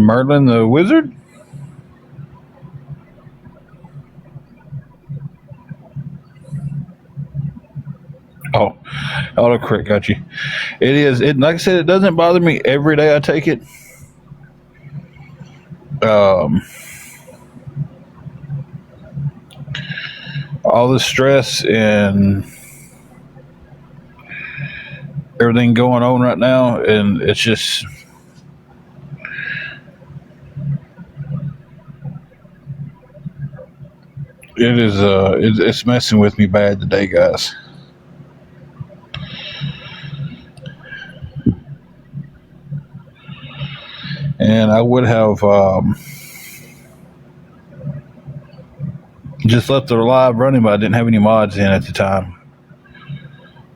Merlin the Wizard? Oh, autocorrect got you. It is. It like I said, it doesn't bother me every day I take it. Um, all the stress and everything going on right now, and it's just it is. It's messing with me bad today, guys. And I would have just left the live running, but I didn't have any mods in at the time.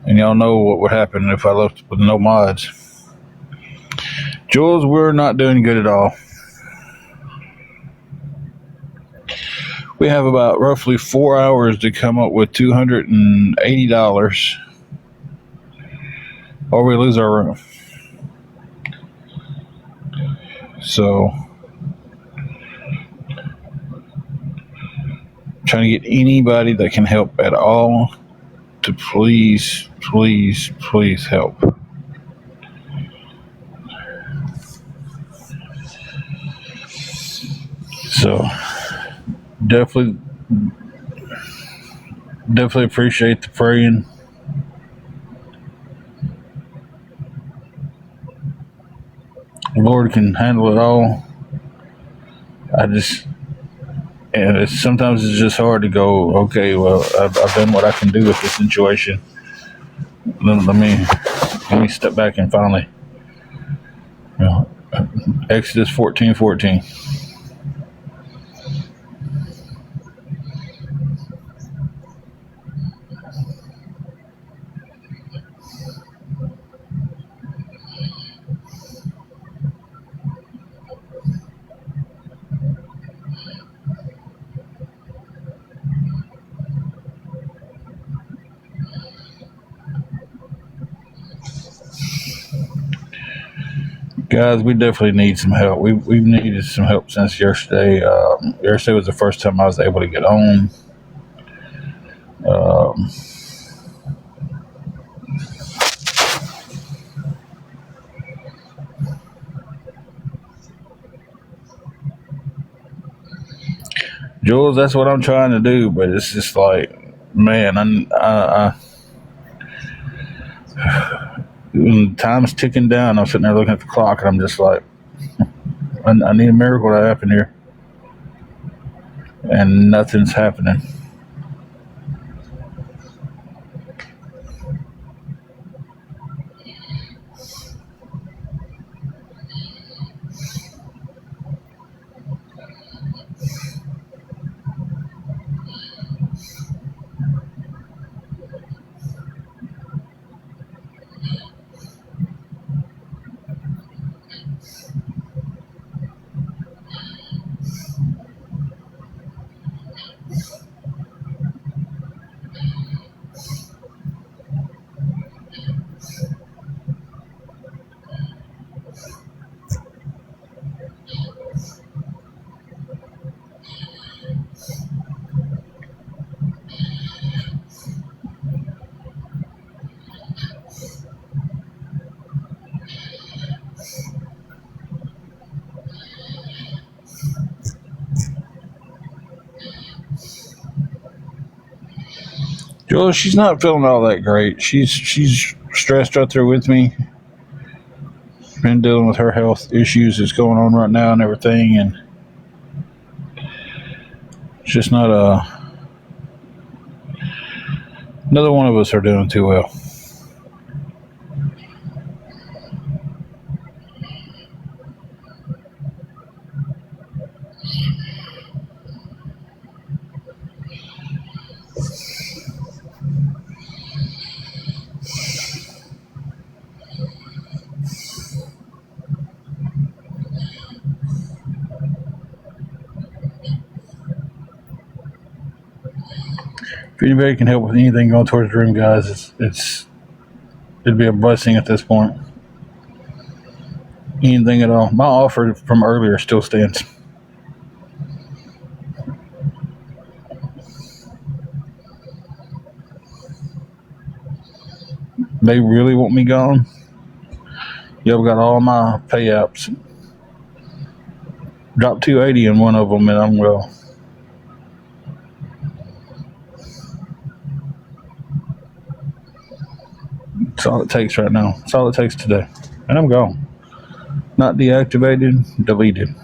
And y'all know what would happen if I left with no mods. Jules, we're not doing good at all. We have about roughly 4 hours to come up with $280, or we lose our room. So, trying to get anybody that can help at all to please, please, please help. So, definitely, definitely appreciate the praying. Lord can handle it all. I just, and sometimes it's just hard to go. Okay, well, I've done what I can do with this situation. Let me step back and finally, you know, Exodus 14:14. Guys, we definitely need some help. We've needed some help since yesterday. Yesterday was the first time I was able to get on. Um, Jules, that's what I'm trying to do, but it's just like, man, when time's ticking down. I'm sitting there looking at the clock, and I'm just like, I need a miracle to happen here, and nothing's happening. Jules, she's not feeling all that great. She's stressed out there with me. Been dealing with her health issues that's going on right now and everything, and it's just not neither one of us are doing too well. If anybody can help with anything going towards the dream, guys, it'd be a blessing at this point. anything at all. My offer from earlier still stands. They really want me gone. Y'all got all my payouts. Drop 280 in one of them, and I'm well. That's all it takes right now. That's all it takes today, and I'm gone. Not deactivated, deleted,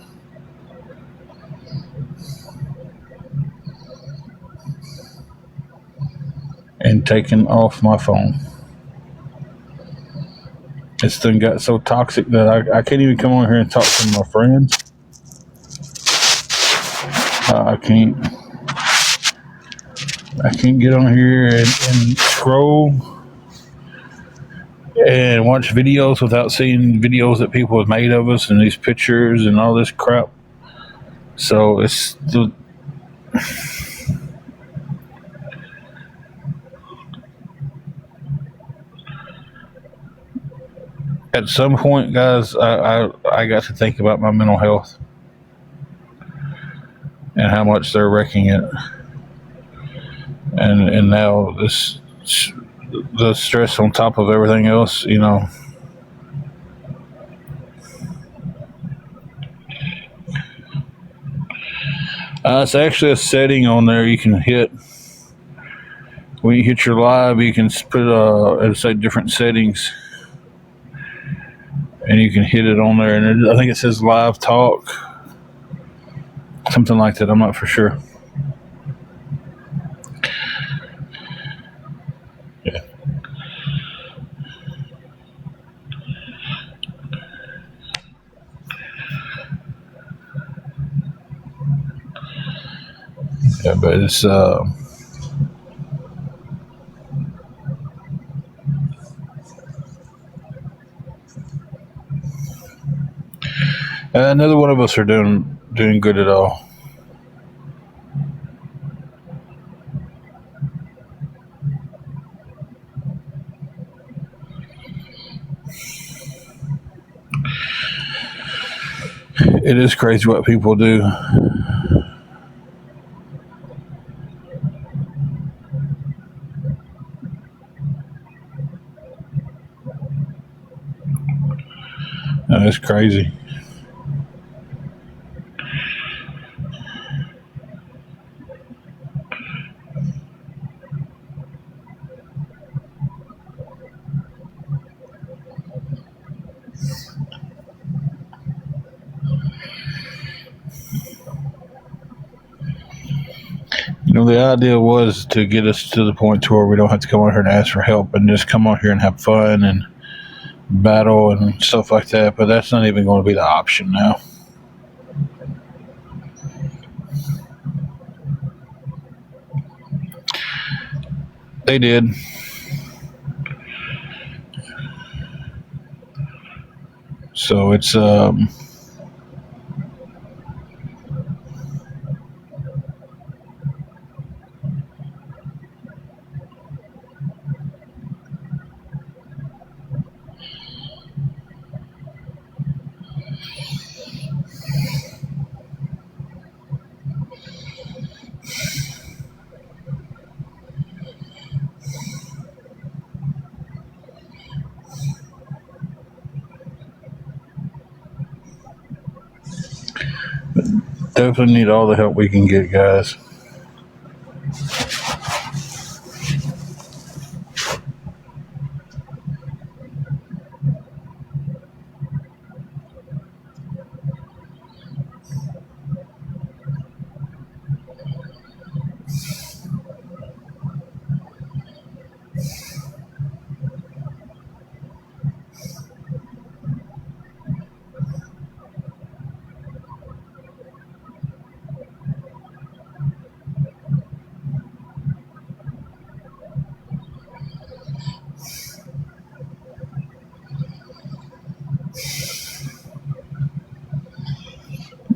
and taken off my phone. This thing got so toxic that I can't even come on here and talk to my friends. I can't get on here and scroll and watch videos without seeing videos that people have made of us and these pictures and all this crap. So it's the at some point, guys, I got to think about my mental health and how much they're wrecking it, and now this the stress on top of everything else, you know. It's actually a setting on there you can hit. When you hit your live, you can put it'll say different settings, and you can hit it on there. And I think it says live talk, something like that. I'm not for sure. Yeah. Yeah, but it's neither one of us are doing good at all. It is crazy what people do. It's crazy. You know, the idea was to get us to the point to where we don't have to come on here and ask for help and just come on here and have fun and battle and stuff like that. But that's not even going to be the option now. They did. So it's definitely need all the help we can get, guys.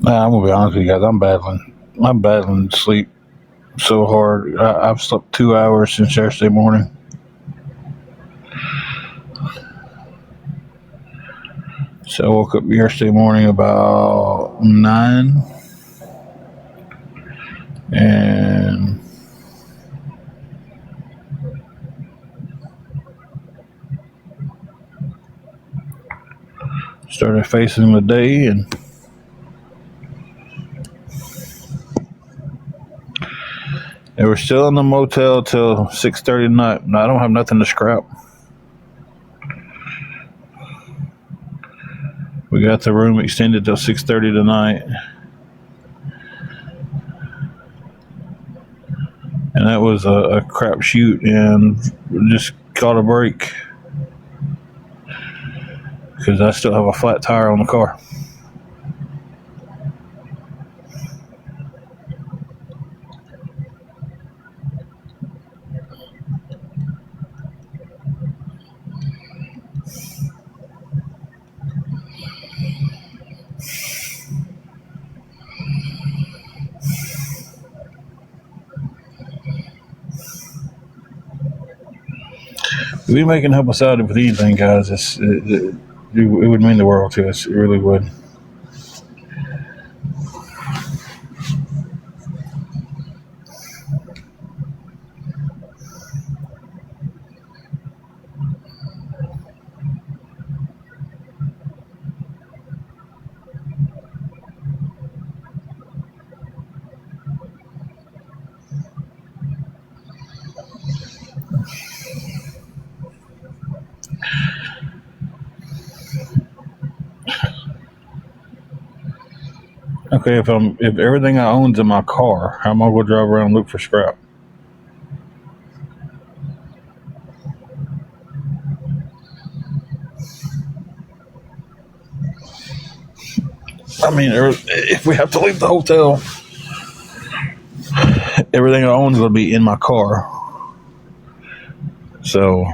I'm gonna be honest with you guys. I'm battling sleep so hard. I've slept 2 hours since yesterday morning. So I woke up yesterday morning about 9 and started facing the day, and they were still in the motel till 6:30 tonight. And I don't have nothing to scrap. We got the room extended till 6:30 tonight, and that was a crap shoot, and just caught a break because I still have a flat tire on the car. If anybody can help us out with anything, guys, it would mean the world to us. It really would. Okay, if everything I own's in my car, how am I gonna drive around and look for scrap? I mean, if we have to leave the hotel, everything I own is gonna be in my car. So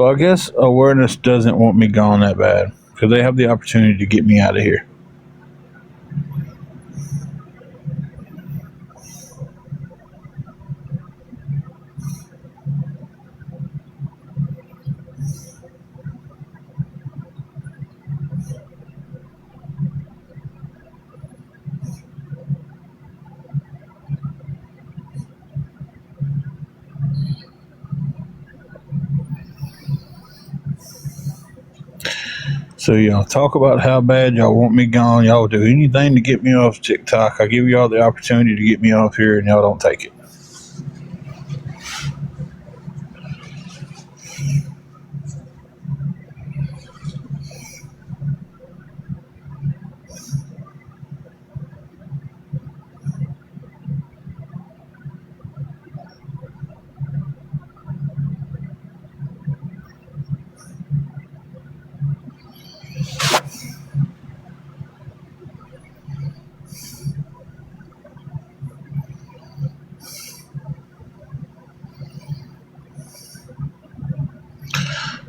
I guess awareness doesn't want me gone that bad because they have the opportunity to get me out of here. So y'all talk about how bad y'all want me gone. Y'all do anything to get me off TikTok. I give y'all the opportunity to get me off here, and y'all don't take it.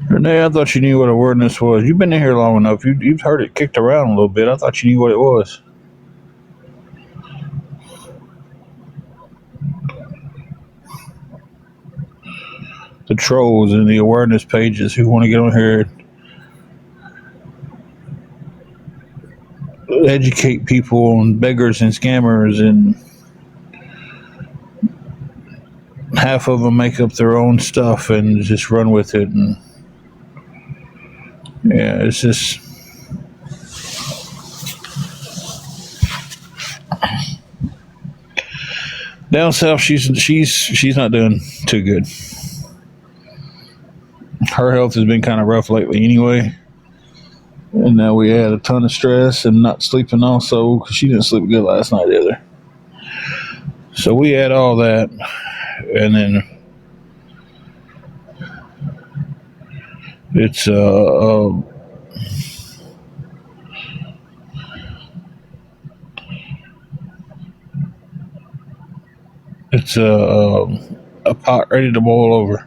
Renee, I thought you knew what awareness was. You've been in here long enough. You've heard it kicked around a little bit. I thought you knew what it was. The trolls and the awareness pages who want to get on here and educate people on beggars and scammers, and half of them make up their own stuff and just run with it. And yeah, it's just down south. She's not doing too good. Her health has been kind of rough lately, anyway. And now we had a ton of stress and not sleeping also because she didn't sleep good last night either. So we had all that, and then it's it's a pot ready to boil over.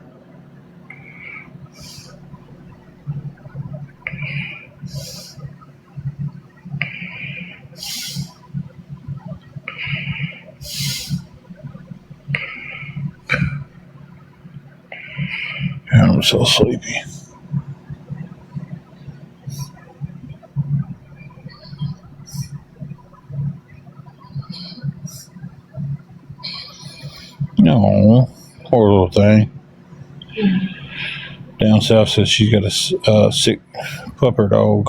And I'm so sleepy. No, poor little thing. Down south says she's got a sick pupper dog.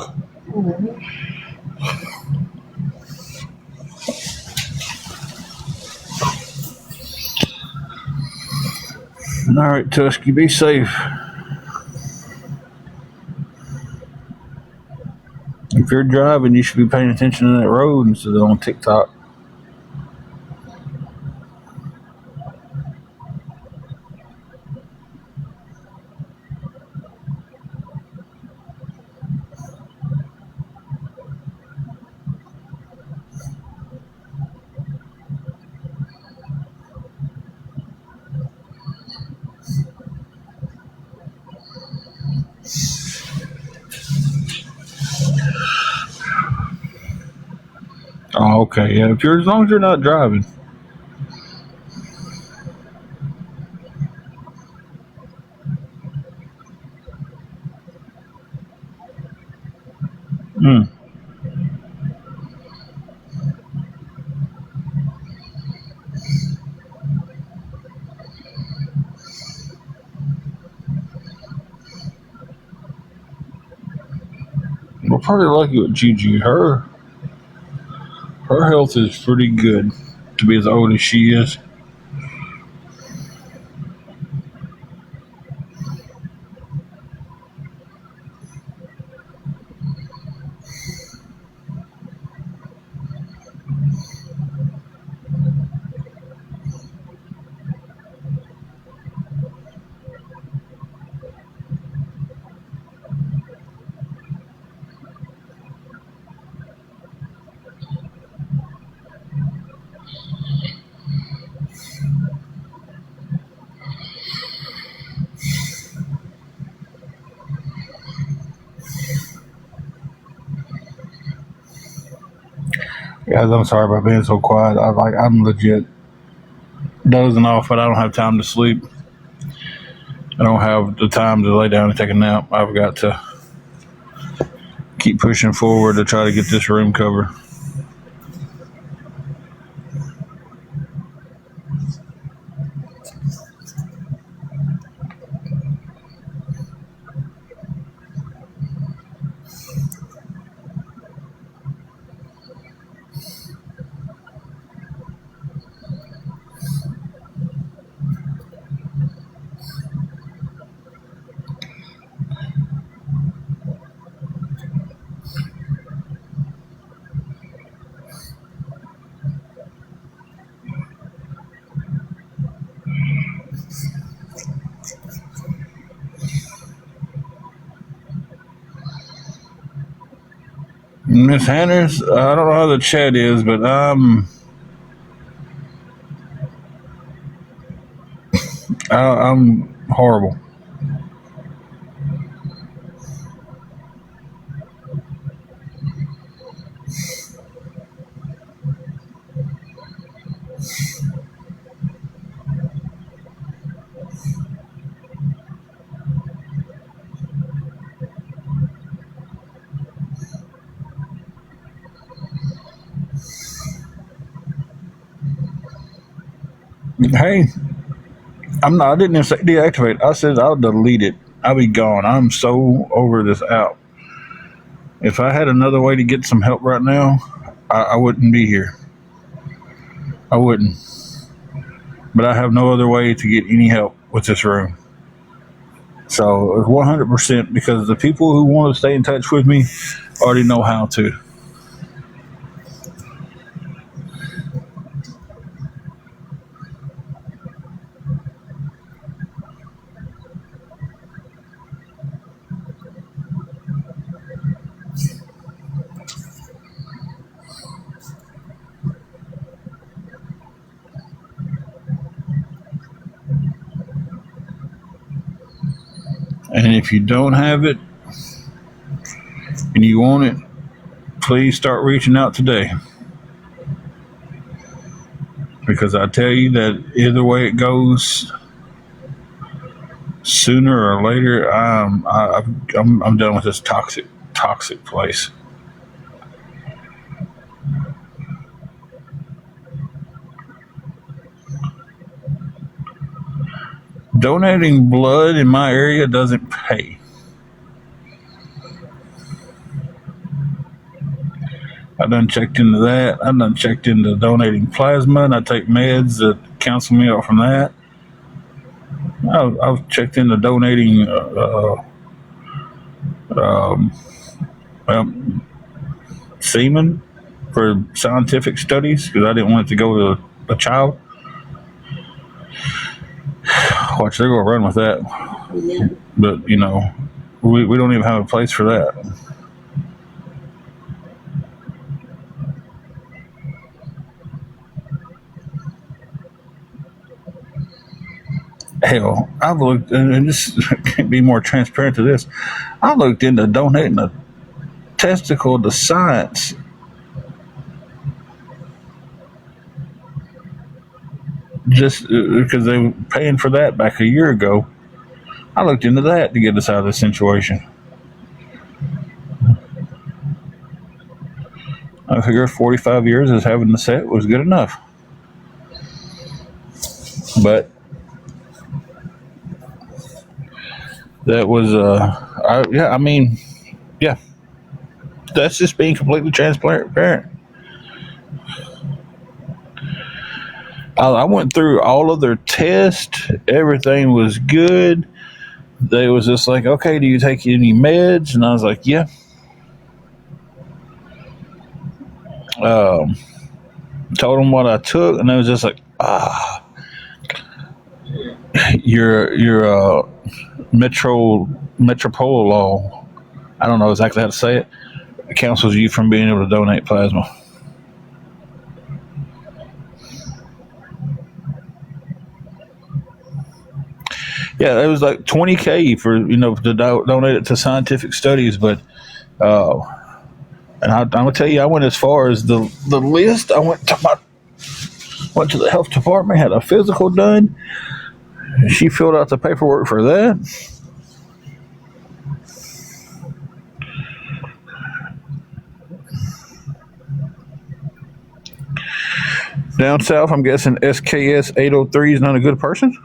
All right, Tusky, be safe. If you're driving, you should be paying attention to that road instead of on TikTok. Oh, okay. Yeah, if you're as long as you're not driving. Hmm. We're probably lucky with Gigi. Her health is pretty good to be as old as she is. Guys, I'm sorry about being so quiet. I'm legit dozing off, but I don't have time to sleep. I don't have the time to lay down and take a nap. I've got to keep pushing forward to try to get this room covered. Miss Hanners, I don't know how the chat is, but I'm horrible. Hey, I'm not. I didn't even say deactivate. I said I'll delete it. I'll be gone. I'm so over this app. If I had another way to get some help right now, I wouldn't be here. I wouldn't. But I have no other way to get any help with this room. So it's 100% because the people who want to stay in touch with me already know how to. And if you don't have it and you want it, please start reaching out today. Because I tell you that either way it goes, sooner or later, I'm done with this toxic place. Donating blood in my area doesn't pay. I done checked into that. I done checked into donating plasma, and I take meds that cancel me out from that. I've checked into donating um, um, semen for scientific studies because I didn't want it to go to a child. Watch, they're going to run with that. Yeah. But, we don't even have a place for that. Hell, I've looked, and this can't be more transparent to this. I looked into donating a testicle to science. Just because they were paying for that back a year ago. I looked into that to get us out of this situation. I figured 45 years as having the set was good enough. But that was, yeah, that's just being completely transparent. I went through all of their tests. Everything was good. They was just like, okay, do you take any meds? And I was like, yeah. Told them what I took, and they was just like, your metropolol. I don't know exactly how to say it. It counsels you from being able to donate plasma. Yeah, it was like $20,000 for to donate it to scientific studies, but and I'm gonna tell you, I went as far as the list. I went to the health department, had a physical done. She filled out the paperwork for that. Down south, I'm guessing SKS 803 is not a good person.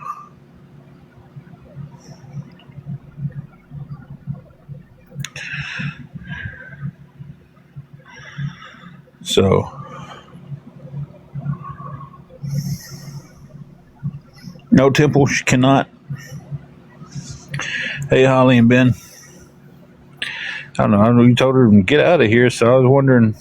So, no, Temple, she cannot. Hey, Holly and Ben. I don't know. You told her to get out of here, so I was wondering.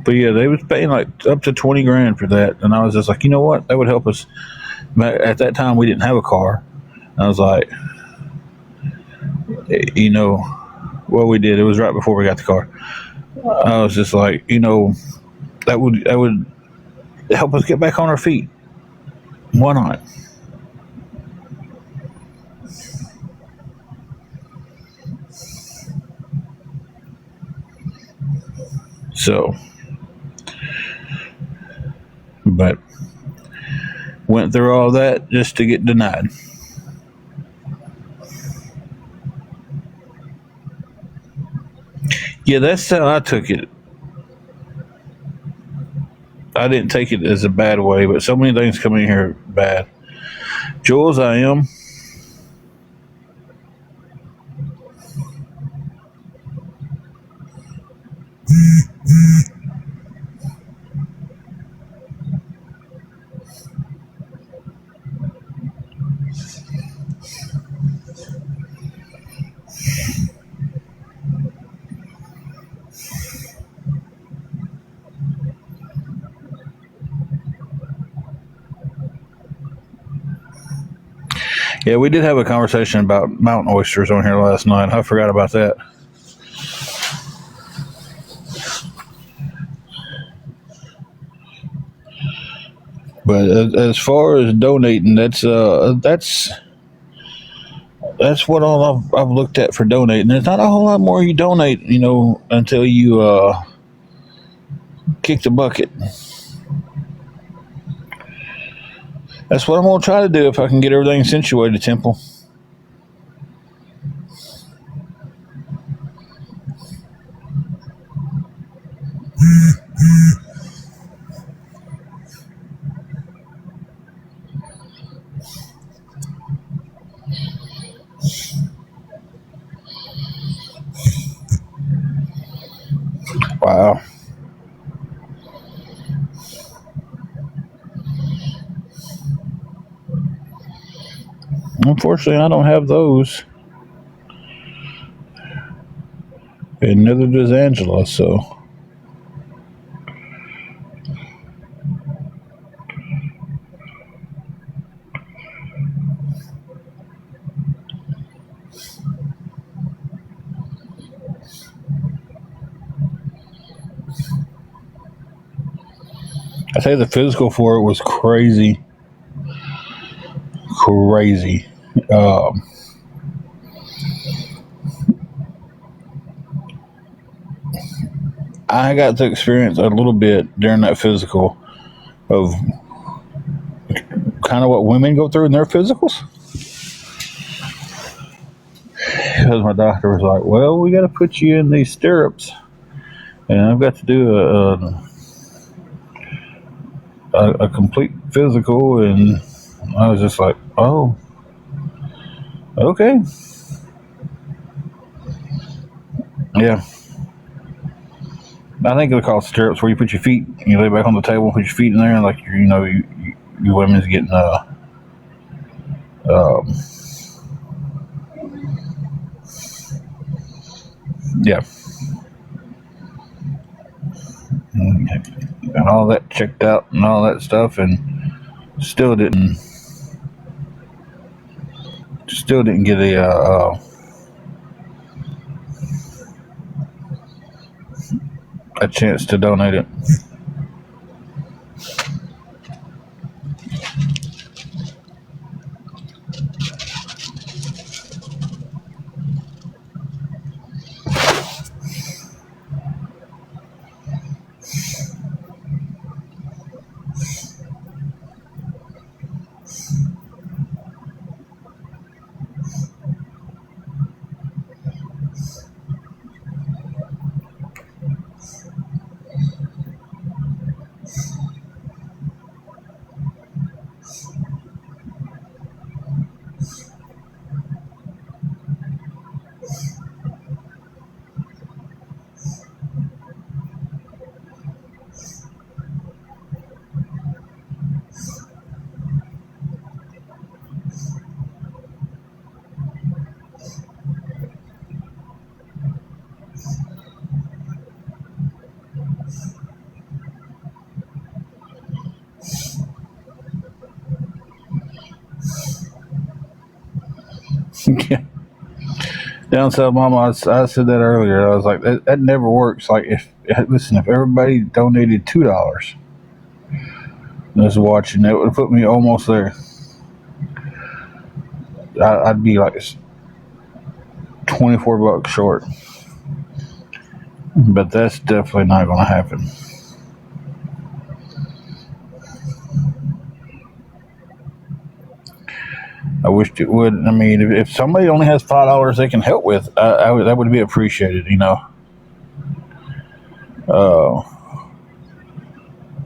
But yeah, they was paying like up to 20 grand for that, and I was just like, you know what, that would help us. At that time, we didn't have a car. And I was like, well, we did. It was right before we got the car. I was just like, that would help us get back on our feet. Why not? So, but went through all that just to get denied. Yeah, that's how I took it. I didn't take it as a bad way, but so many things come in here bad. Jules, I am. Yeah, we did have a conversation about mountain oysters on here last night. I forgot about that. But as far as donating, that's what all I've looked at for donating. There's not a whole lot more you donate, until you kick the bucket. That's what I'm gonna try to do if I can get everything situated, Temple. Wow. Unfortunately, I don't have those, and neither does Angela. So I say the physical for it was crazy, crazy. Um, I got to experience a little bit during that physical of kind of what women go through in their physicals. Because my doctor was like, "Well, we got to put you in these stirrups, and I've got to do a complete physical." And I was just like, "Oh, okay, yeah." I think they're called stirrups, where you put your feet, you lay back on the table, put your feet in there, and like you women's getting um, yeah, and all that checked out and all that stuff, and still didn't get a chance to donate it. Down south, Mama, I said that earlier. I was like, that never works. Like, if everybody donated $2, just watching, that would have put me almost there. I'd be like $24 short, but that's definitely not going to happen. I wished it would. I mean, if somebody only has $5 they can help with, that would be appreciated. Uh,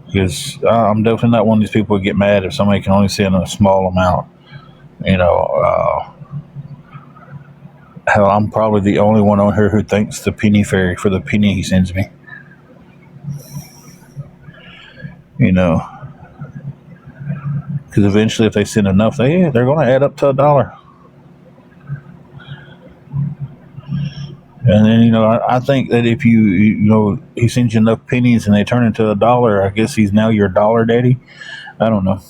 because I'm definitely not one of these people who get mad if somebody can only send a small amount. You know, hell, I'm probably the only one on here who thanks the penny fairy for the penny he sends me. You know, because eventually, if they send enough, they're going to add up to $1. And then, I think that if he sends you enough pennies and they turn into $1, I guess he's now your dollar daddy. I don't know.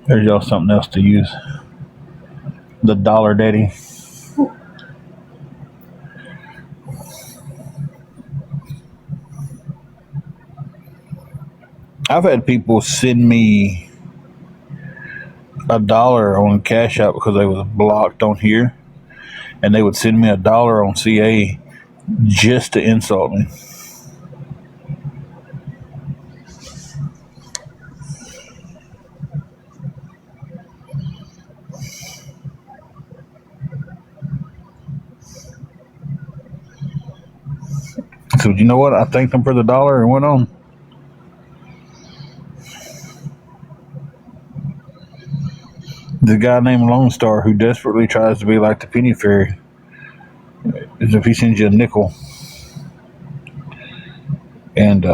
There's y'all something else to use. The Dollar Daddy. I've had people send me $1 on Cash App because they was blocked on here, and they would send me $1 on CA just to insult me. So you know what? I thanked them for the $1 and went on. The guy named Lone Star who desperately tries to be like the Penny Fairy is if he sends you a nickel, and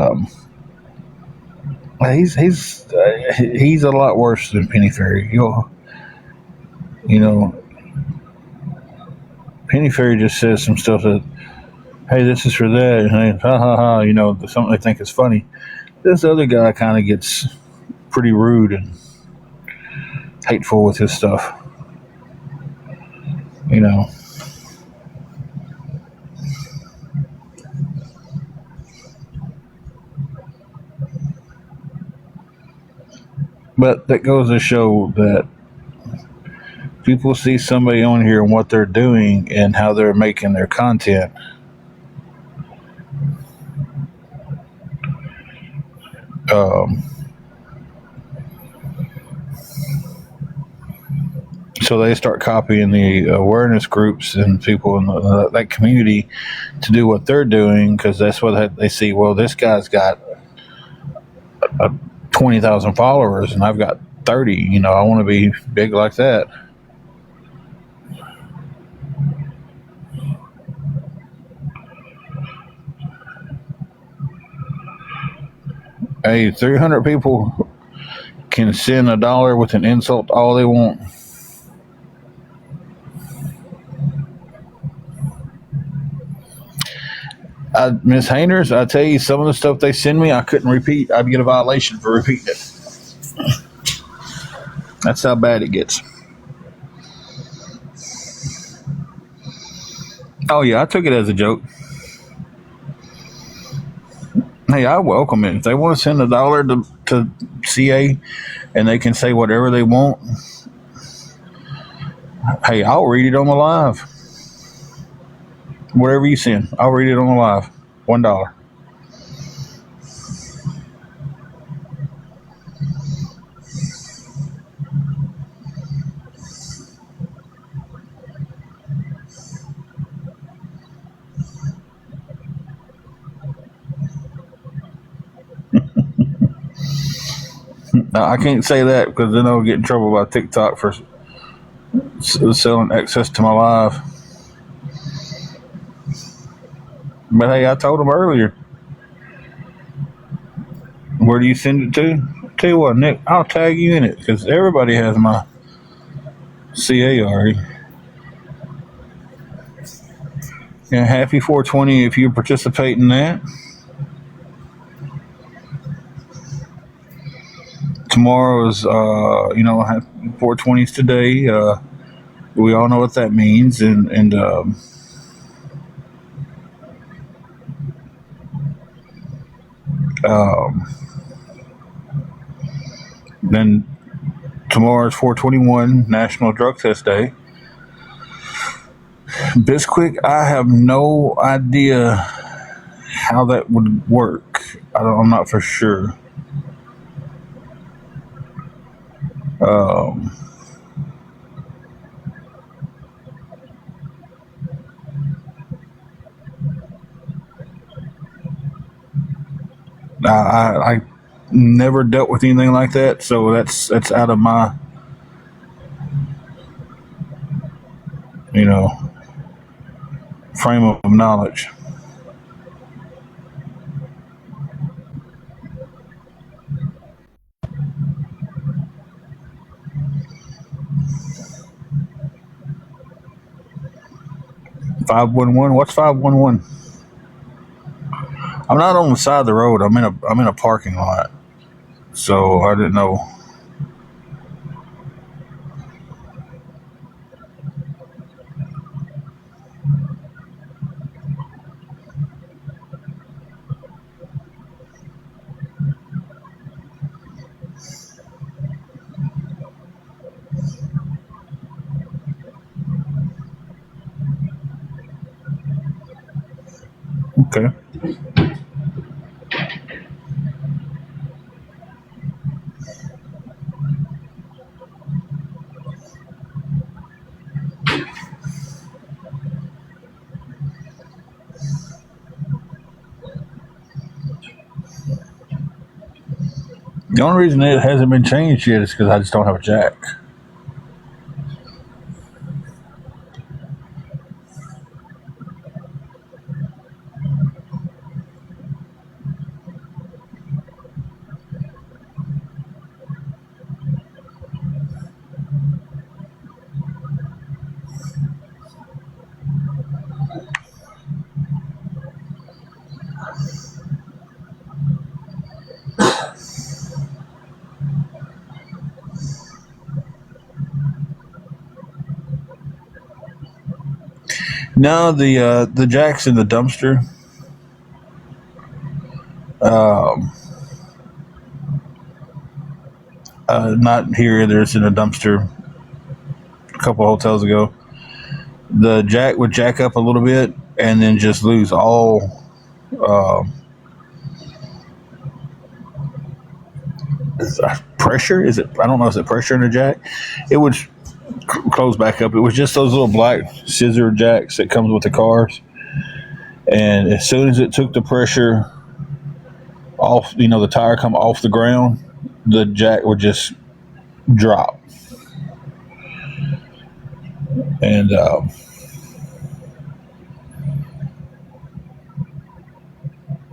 he's a lot worse than Penny Fairy. You know, Penny Fairy just says some stuff that, hey, this is for that, and hey, ha ha ha, something they think is funny. This other guy kind of gets pretty rude and hateful with his stuff. But that goes to show that people see somebody on here and what they're doing and how they're making their content. So they start copying the awareness groups and people in that community to do what they're doing because that's what they see. Well, this guy's got 20,000 followers and I've got 30. I want to be big like that. Hey, 300 people can send $1 with an insult all they want. Miss Hainers, I tell you, some of the stuff they send me, I couldn't repeat. I'd get a violation for repeating it. That's how bad it gets. Oh, yeah, I took it as a joke. Hey, I welcome it. If they want to send $1 to CA and they can say whatever they want, hey, I'll read it on the live. Whatever you send, I'll read it on the live. $1. Now, I can't say that because then I'll get in trouble by TikTok for selling access to my live. But hey, I told them earlier. Where do you send it to? Tell you what, Nick, I'll tag you in it because everybody has my CA already. Yeah, happy 420 if you participate in that. Tomorrow's, 420 is today. We all know what that means, and then tomorrow is 421, National Drug Test Day. Bisquick, I have no idea how that would work. I'm not for sure. I never dealt with anything like that, so that's out of my frame of knowledge. $511. What's 511? I'm not on the side of the road. I'm in a parking lot, so I didn't know. Okay. The only reason it hasn't been changed yet is because I just don't have a jack. No, the jack's in the dumpster. Um, Not here either. It's in a dumpster. A couple hotels ago, the jack would jack up a little bit and then just lose all. Uh, Pressure? Is it? I don't know. Is it pressure in the jack? It would close back up. It was just those little black scissor jacks that comes with the cars. And as soon as it took the pressure off, the tire come off the ground, the jack would just drop. And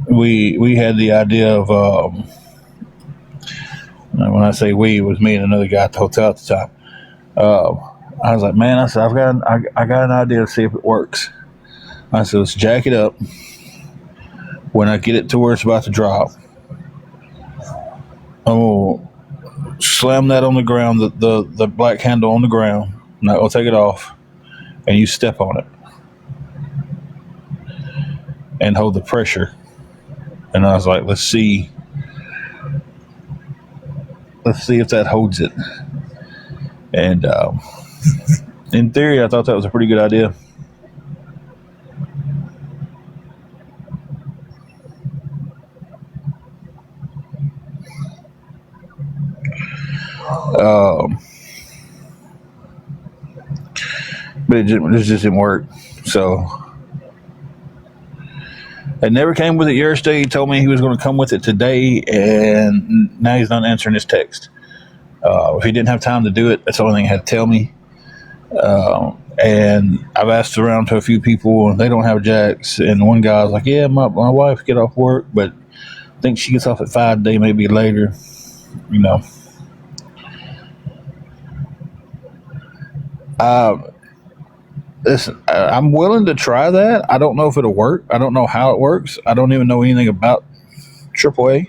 we had the idea of when I say we, it was me and another guy at the hotel at the time. Uh, I was like, man, I said I got an idea to see if it works. I said, let's jack it up. When I get it to where it's about to drop, I'm slam that on the ground, the black handle on the ground. I'm not gonna take it off, and you step on it and hold the pressure. And I was like, let's see if that holds it. And in theory, I thought that was a pretty good idea. Um, but it just didn't work. So it never came with it yesterday. He told me he was going to come with it today, and now he's not answering his text. If he didn't have time to do it, that's the only thing he had to tell me. And I've asked around to a few people, and they don't have jacks. And one guy was like, "Yeah, my wife get off work, but I think she gets off at 5 today, maybe later." You know, uh, listen, I'm willing to try that. I don't know if it'll work. I don't know how it works. I don't even know anything about AAA.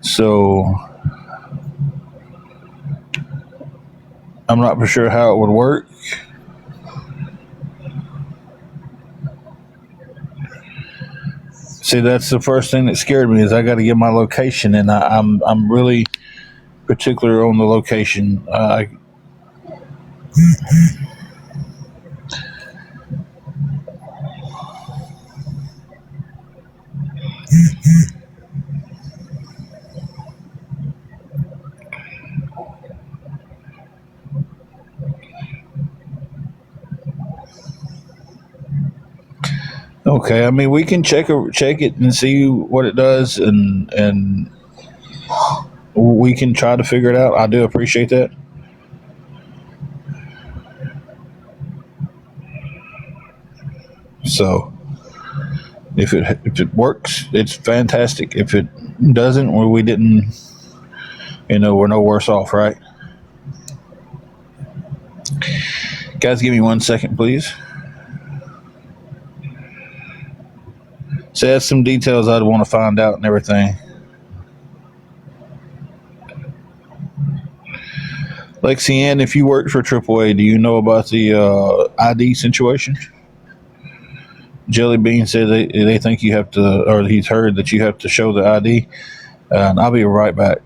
So I'm not for sure how it would work. See, that's the first thing that scared me is I got to get my location, and I'm really particular on the location. Okay, I mean we can check it and see what it does, and we can try to figure it out. I do appreciate that. So if it works, it's fantastic. If it doesn't, or we didn't, we're no worse off, right? Guys, give me 1 second, please. So that's some details I'd want to find out and everything. Lexianne, if you worked for AAA, do you know about the ID situation? Jelly Bean said they think you have to, or he's heard that you have to show the ID. And I'll be right back.